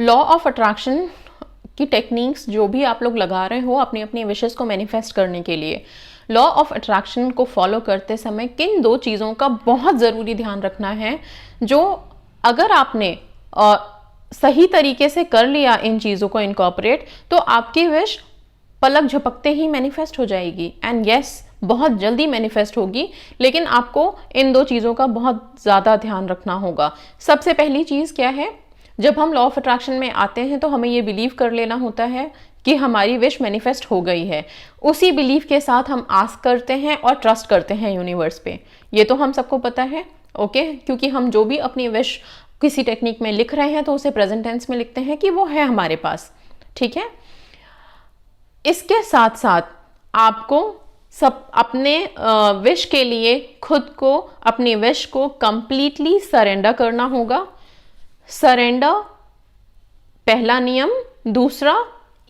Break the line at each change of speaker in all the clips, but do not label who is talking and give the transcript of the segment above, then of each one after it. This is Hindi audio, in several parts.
लॉ ऑफ अट्रैक्शन की टेक्निक्स जो भी आप लोग लगा रहे हो अपनी अपनी विशेस को मैनिफेस्ट करने के लिए, लॉ ऑफ अट्रैक्शन को फॉलो करते समय किन 2 चीज़ों का बहुत ज़रूरी ध्यान रखना है, जो अगर आपने सही तरीके से कर लिया इन चीज़ों को इनकॉर्पोरेट, तो आपकी विश पलक झपकते ही मैनिफेस्ट हो जाएगी। एंड यस, बहुत जल्दी मैनिफेस्ट होगी, लेकिन आपको इन 2 चीज़ों का बहुत ज़्यादा ध्यान रखना होगा। सबसे पहली चीज़ क्या है, जब हम लॉ ऑफ अट्रैक्शन में आते हैं तो हमें ये बिलीव कर लेना होता है कि हमारी विश मैनिफेस्ट हो गई है। उसी बिलीव के साथ हम आस्क करते हैं और ट्रस्ट करते हैं यूनिवर्स पे। ये तो हम सबको पता है, ओके, क्योंकि हम जो भी अपनी विश किसी टेक्निक में लिख रहे हैं तो उसे प्रेजेंट टेंस में लिखते हैं कि वो है हमारे पास, ठीक है। इसके साथ साथ आपको सब अपने विश के लिए खुद को, अपनी विश को कंप्लीटली सरेंडर करना होगा। सरेंडर पहला नियम। दूसरा,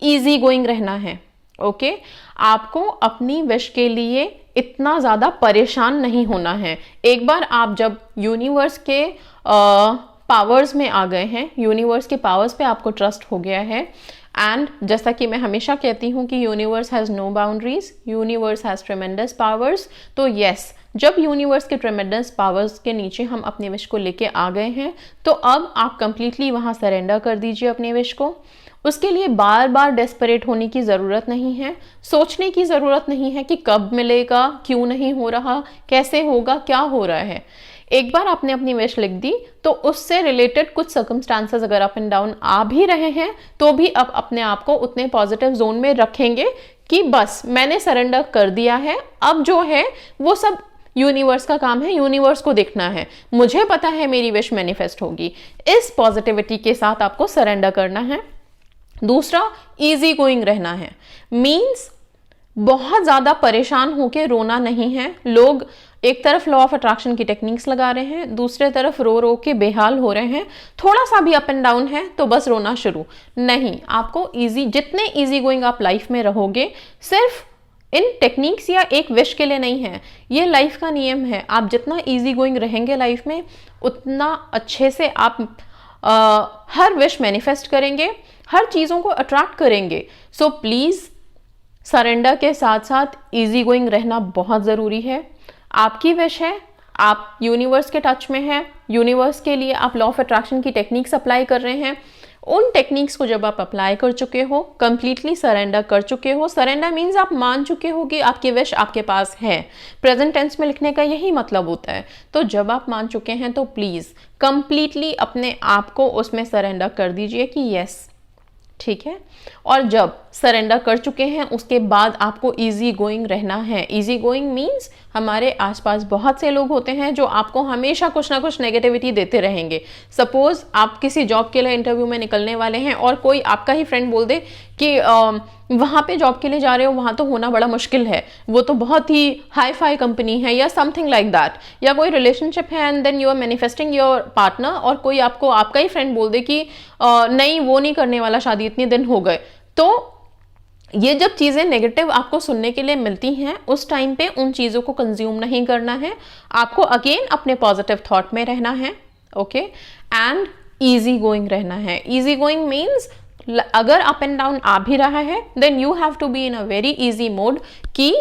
इजी गोइंग रहना है, ओके। आपको अपनी विश के लिए इतना ज़्यादा परेशान नहीं होना है। एक बार आप जब यूनिवर्स के पावर्स में आ गए हैं, यूनिवर्स के पावर्स पे आपको ट्रस्ट हो गया है, एंड जैसा कि मैं हमेशा कहती हूँ कि universe has no boundaries, universe has tremendous powers. तो यस, जब यूनिवर्स के ट्रेमेंडस पावर्स के नीचे हम अपने विश को लेके आ गए हैं, तो अब आप कंप्लीटली वहाँ सरेंडर कर दीजिए अपने विश को। उसके लिए बार बार डेस्परेट होने की ज़रूरत नहीं है, सोचने की ज़रूरत नहीं है कि कब मिलेगा, क्यों नहीं हो रहा, कैसे होगा, क्या हो रहा है। एक बार आपने अपनी विश लिख दी तो उससे रिलेटेड कुछ सर्कमस्टांसेस अगर अप एंड डाउन आ भी रहे हैं तो भी अब अपने आप को उतने पॉजिटिव जोन में रखेंगे कि बस मैंने सरेंडर कर दिया है, अब जो है वो सब यूनिवर्स का काम है, यूनिवर्स को देखना है, मुझे पता है मेरी विश मैनिफेस्ट होगी। इस पॉजिटिविटी के साथ आपको सरेंडर करना है। दूसरा, इजी गोइंग रहना है। मीन्स बहुत ज़्यादा परेशान होके रोना नहीं है। लोग एक तरफ लॉ ऑफ अट्रैक्शन की टेक्निक्स लगा रहे हैं, दूसरे तरफ रो रो के बेहाल हो रहे हैं, थोड़ा सा भी अप एंड डाउन है तो बस रोना शुरू। नहीं, आपको जितने इजी गोइंग आप लाइफ में रहोगे, सिर्फ इन टेक्निक्स या एक विश के लिए नहीं है, ये लाइफ का नियम है। आप जितना इजी गोइंग रहेंगे लाइफ में, उतना अच्छे से आप हर विश मैनिफेस्ट करेंगे, हर चीज़ों को अट्रैक्ट करेंगे। सो प्लीज़ सरेंडर के साथ साथ इजी गोइंग रहना बहुत ज़रूरी है। आपकी विश है, आप यूनिवर्स के टच में हैं, यूनिवर्स के लिए आप लॉ ऑफ अट्रैक्शन की टेक्निक्स अप्लाई कर रहे हैं। उन टेक्निक्स को जब आप अप्लाई कर चुके हो, कंप्लीटली सरेंडर कर चुके हो, सरेंडर मीन्स आप मान चुके हो कि आपकी विश आपके पास है। प्रेजेंट टेंस में लिखने का यही मतलब होता है। तो जब आप मान चुके हैं तो प्लीज़ कंप्लीटली अपने आप को उसमें सरेंडर कर दीजिए कि यस, ठीक है। और जब सरेंडर कर चुके हैं उसके बाद आपको इजी गोइंग रहना है। इजी गोइंग मीन्स हमारे आसपास बहुत से लोग होते हैं जो आपको हमेशा कुछ ना कुछ नेगेटिविटी देते रहेंगे। सपोज आप किसी जॉब के लिए इंटरव्यू में निकलने वाले हैं और कोई आपका ही फ्रेंड बोल दे कि वहाँ पे जॉब के लिए जा रहे हो, वहाँ तो होना बड़ा मुश्किल है, वो तो बहुत ही हाई फाई कंपनी है, या समथिंग लाइक दैट। या कोई रिलेशनशिप है and then you are manifesting your partner, और कोई आपको आपका ही फ्रेंड बोल दे कि नहीं वो नहीं करने वाला, शादी इतने दिन हो गए। तो ये जब चीज़ें नेगेटिव आपको सुनने के लिए मिलती हैं, उस टाइम पे उन चीज़ों को कंज्यूम नहीं करना है। आपको अगेन अपने पॉजिटिव थॉट में रहना है, ओके, एंड इजी गोइंग रहना है। इजी गोइंग मीन्स अगर अप एंड डाउन आ भी रहा है then you have to be in a very easy mode कि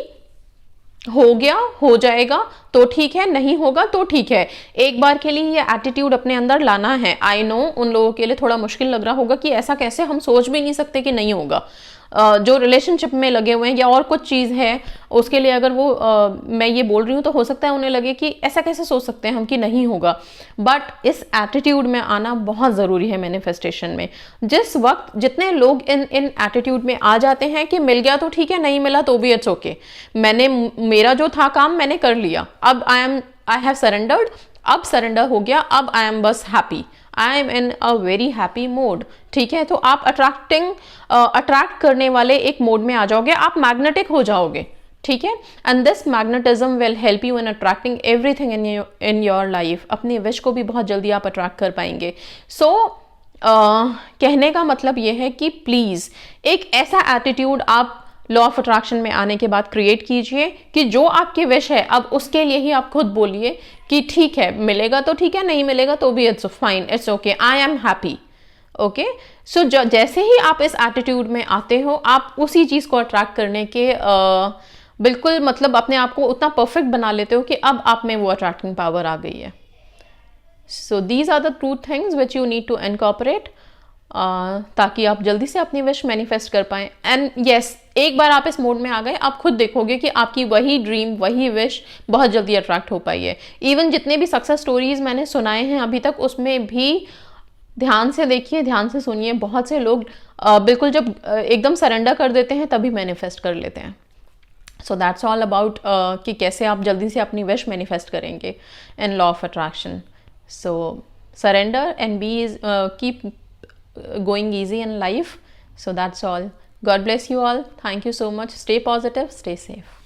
हो गया, हो जाएगा तो ठीक है, नहीं होगा तो ठीक है। एक बार के लिए ये एटीट्यूड अपने अंदर लाना है। आई नो उन लोगों के लिए थोड़ा मुश्किल लग रहा होगा कि ऐसा कैसे, हम सोच भी नहीं सकते कि नहीं होगा। जो रिलेशनशिप में लगे हुए हैं या और कुछ चीज़ है उसके लिए अगर वो मैं ये बोल रही हूँ तो हो सकता है उन्हें लगे कि ऐसा कैसे सोच सकते हैं हम कि नहीं होगा। बट इस एटीट्यूड में आना बहुत ज़रूरी है मैनिफेस्टेशन में। जिस वक्त जितने लोग इन एटीट्यूड में आ जाते हैं कि मिल गया तो ठीक है, नहीं मिला तो भी इट्स ओके, मेरा जो था काम मैंने कर लिया, अब आई हैव सरेंडर्ड, अब सरेंडर हो गया, अब आई एम बस happy, I am in a very happy mode, ठीक है। तो आप अट्रैक्ट करने वाले एक मोड में आ जाओगे, आप मैग्नेटिक हो जाओगे, ठीक है। And this magnetism will help you in attracting everything in your life. अपनी विश को भी बहुत जल्दी आप अट्रैक्ट कर पाएंगे। सो कहने का मतलब ये है कि प्लीज़ एक ऐसा एटीट्यूड आप लॉ ऑफ अट्रैक्शन में आने के बाद क्रिएट कीजिए कि जो आपकी विश है अब उसके लिए ही आप खुद बोलिए कि ठीक है, मिलेगा तो ठीक है, नहीं मिलेगा तो भी it's fine, it's okay, I am happy, okay so जैसे ही आप इस एटीट्यूड में आते हो, आप उसी चीज़ को अट्रैक्ट करने के बिल्कुल मतलब अपने आप को उतना परफेक्ट बना लेते हो कि अब आप में वो अट्रैक्टिंग पावर आ गई है. So these are the true things which you need to incorporate, ताकि आप जल्दी से अपनी विश मैनिफेस्ट कर पाएं. एंड यस, एक बार आप इस मोड में आ गए, आप खुद देखोगे कि आपकी वही ड्रीम, वही विश बहुत जल्दी अट्रैक्ट हो पाई है. इवन जितने भी सक्सेस स्टोरीज मैंने सुनाए हैं अभी तक, उसमें भी ध्यान से देखिए, ध्यान से सुनिए, बहुत से लोग बिल्कुल जब एकदम सरेंडर कर देते हैं तभी मैनिफेस्ट कर लेते हैं. सो दैट्स ऑल अबाउट कि कैसे आप जल्दी से अपनी विश मैनिफेस्ट करेंगे in law of attraction. So surrender and be ease keep going easy in life. So that's all. God bless you all. Thank you so much. Stay positive, stay safe.